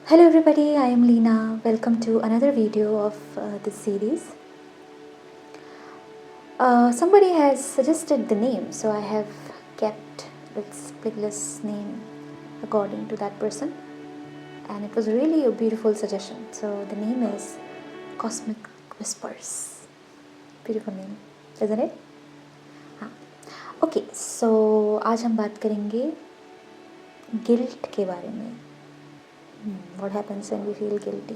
Hello everybody, I am Leena. Welcome to another video of this series. Somebody has suggested the name, so I have kept this playlist name according to that person, and it was really a beautiful suggestion. So the name is Cosmic Whispers. Beautiful name, isn't it? हाँ. Okay, so आज हम बात करेंगे guilt के बारे में. What happens when we feel guilty,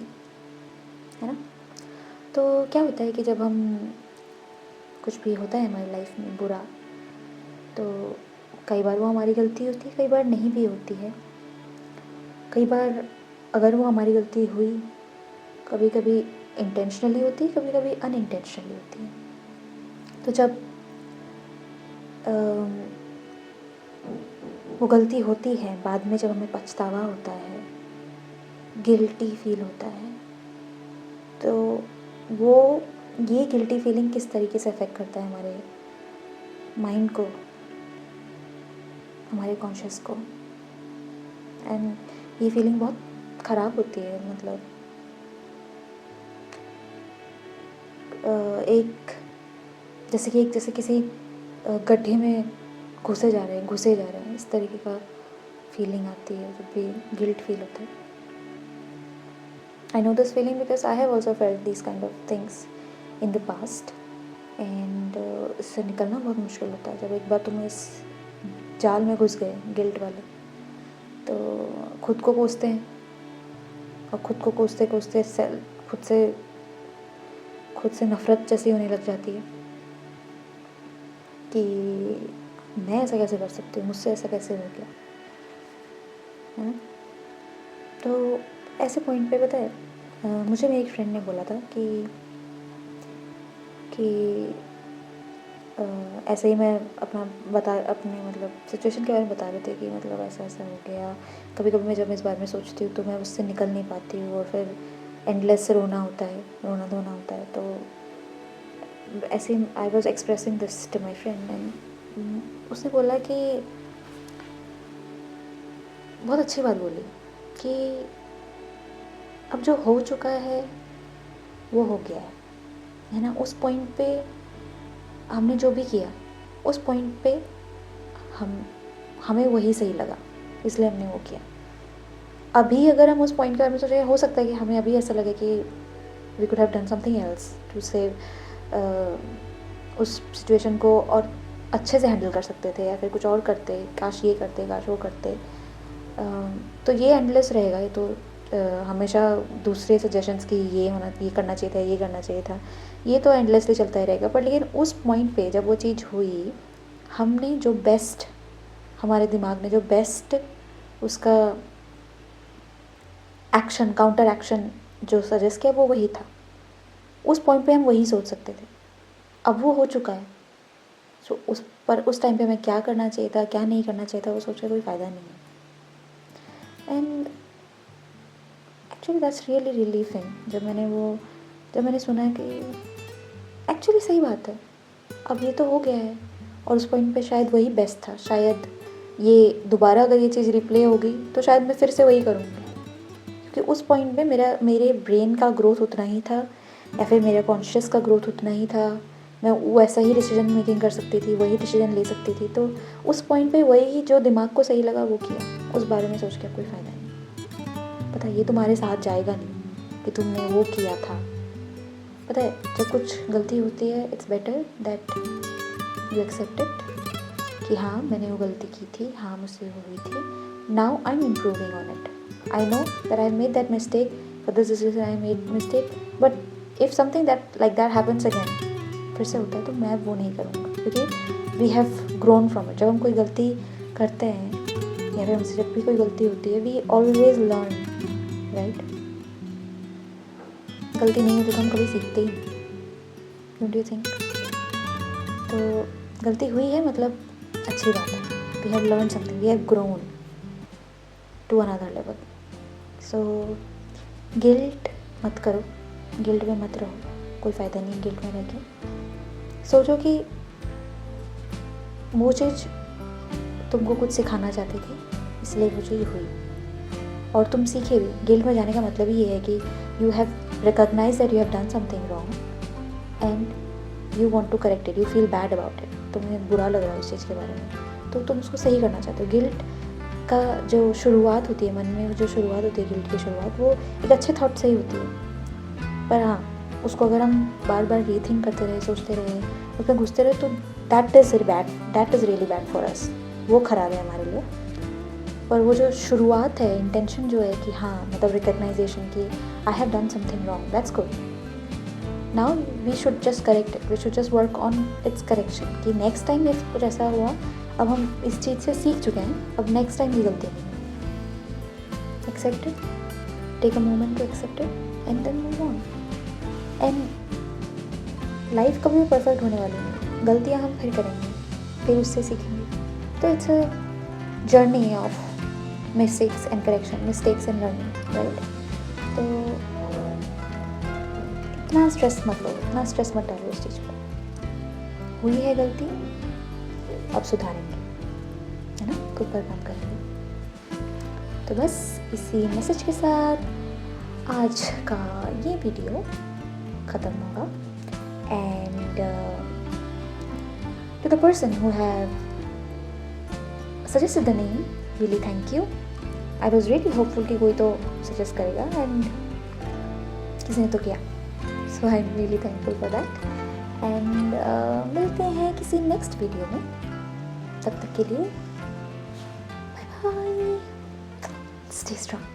है ना? तो क्या होता है कि जब हम कुछ भी होता है हमारी लाइफ में बुरा, तो कई बार वो हमारी गलती होती है, कई बार नहीं भी होती है. कई बार अगर वो हमारी गलती हुई, कभी कभी इंटेंशनली होती है, कभी कभी अनइंटेंशनली होती है. तो जब वो गलती होती है, बाद में जब हमें पछतावा होता है, गिल्टी फील होता है, तो वो ये गिल्टी फीलिंग किस तरीके से अफेक्ट करता है हमारे माइंड को, हमारे कॉन्शियस को. एंड ये फीलिंग बहुत ख़राब होती है. मतलब जैसे किसी गड्ढे में घुसे जा रहे हैं, इस तरीके का फीलिंग आती है जब भी गिल्ट फील होता है. I know this feeling because I have also felt these kind of things in the past. And इससे निकलना बहुत मुश्किल होता है. जब एक बार तुम इस जाल में घुस गए गिल्ट वाले, तो खुद को कोसते हैं, और खुद को कोसते कोसते खुद से नफ़रत जैसी होने लग जाती है कि मैं ऐसा कैसे कर सकती हूँ, मुझसे ऐसा कैसे हो गया, है ना. तो ऐसे पॉइंट पे पता है, मुझे मेरी फ्रेंड ने बोला था कि ऐसे ही मैं अपने मतलब सिचुएशन के बारे में बता रहे थे कि मतलब ऐसा ऐसा हो गया. कभी कभी मैं जब इस बारे में सोचती हूँ तो मैं उससे निकल नहीं पाती हूँ, और फिर एंडलेस रोना धोना होता है. तो ऐसे I was expressing this to my friend, and उसने बोला कि बहुत अच्छी बात बोली कि अब जो हो चुका है वो हो गया है ना. उस पॉइंट पे हमने जो भी किया, उस पॉइंट पे हमें वही सही लगा, इसलिए हमने वो किया. अभी अगर हम उस पॉइंट के बारे में सोचें, हो सकता है कि हमें अभी ऐसा लगे कि we could have done something else to save, उस सिचुएशन को और अच्छे से हैंडल कर सकते थे, या फिर कुछ और करते, काश ये करते, काश वो करते. तो ये एंडलेस रहेगा. ये तो हमेशा दूसरे सजेशंस की ये करना चाहिए था, ये तो एंडलेसली चलता ही रहेगा. पर लेकिन उस पॉइंट पे जब वो चीज़ हुई, हमने जो बेस्ट, हमारे दिमाग ने जो बेस्ट उसका एक्शन, काउंटर एक्शन जो सजेस्ट किया, वो वही था. उस पॉइंट पे हम वही सोच सकते थे. अब वो हो चुका है, सो उस टाइम पे मैं क्या करना चाहिए था, क्या नहीं करना चाहिए था, वो सोच के कोई फ़ायदा नहीं है. And actually that's really relieving. जब मैंने सुना कि एक्चुअली सही बात है, अब ये तो हो गया है, और उस पॉइंट पे शायद वही बेस्ट था. शायद ये दोबारा अगर ये चीज़ रिप्ले होगी तो शायद मैं फिर से वही करूँगी, क्योंकि उस पॉइंट पे मेरे ब्रेन का ग्रोथ उतना ही था, या फिर मेरे कॉन्शियस का ग्रोथ उतना ही था. मैं वैसा ही डिसीजन मेकिंग कर सकती थी, वही डिसीजन ले सकती थी. तो उस पॉइंट पे वही जो दिमाग को सही लगा वो किया. उस बारे में सोच के कोई फ़ायदा नहीं. पता है, ये तुम्हारे साथ जाएगा नहीं कि तुमने वो किया था. पता है, जब कुछ गलती होती है, it's better that you accept it कि हाँ, मैंने वो गलती की थी, हाँ, मुझसे हुई थी. Now I am improving on it. I know that I made that mistake, for this decision I made mistake. But if something that like that happens again, फिर से होता है, तो मैं वो नहीं करूँगा, क्योंकि we have grown from it. जब हम कोई गलती करते हैं, या फिर हमसे जब भी कोई गलती होती है, वी ऑलवेज लर्न, राइट. गलती नहीं होती तो हम कभी सीखते ही नहीं. Don't you think? तो गलती हुई है मतलब अच्छी बात है. We have learn something, we have grown to another level. So guilt मत करो, गिल्ट में मत रहो, कोई फ़ायदा नहीं गिल्ट में रह के. सोचो कि वो चीज़ तुमको कुछ सिखाना चाहती थी, इसलिए वो चीज़ हुई, और तुम सीखे भी। गिल्ट में जाने का मतलब ही ये है कि you have recognise that you have done something wrong and you want to correct it, you feel bad about it, तुम्हें बुरा लग रहा है उस चीज़ के बारे में, तो तुम उसको सही करना चाहते हो। गिल्ट का जो शुरुआत होती है मन में, जो शुरुआत होती है गिल्ट की शुरुआत, वो एक अच्छे थॉट से ही होती है। पर हाँ, उसको अगर हम बार बार रीथिंक करते रहे, सोचते रहे, उसमें घुसते रहे, तो that is really bad for us, वो ख़राब है हमारे लिए। पर वो जो शुरुआत है, इंटेंशन जो है कि हाँ मतलब रिकग्नाइजेशन की I have done something wrong, that's good. Now we should just correct it, we should just work on its correction, कि नेक्स्ट टाइम इफ कुछ ऐसा हुआ, अब हम इस चीज़ से सीख चुके हैं, अब नेक्स्ट टाइम ये गलती नहीं। Accept it, take a moment to accept it and then move on. And life कभी भी परफेक्ट होने वाली नहीं, गलतियाँ हम फिर करेंगे, फिर उससे सीखेंगे। तो it's a journey of mistakes and correction, mistakes and learning, right. तो इतना स्ट्रेस मत लो, इतना स्ट्रेस मत डालो उस चीज़ पर। हुई है गलती, अब सुधारेंगे, है ना, खुद पर काम करेंगे। तो बस इसी मैसेज के साथ आज का ये वीडियो ख़त्म होगा। And to the person who have suggested the name, really thank you. I was really hopeful कि कोई तो सजेस्ट करेगा, एंड किसी ने तो किया, so I am really thankful for that. And मिलते हैं किसी नेक्स्ट वीडियो में, तब तक के लिए बाय बाय, स्टे स्ट्रॉन्ग।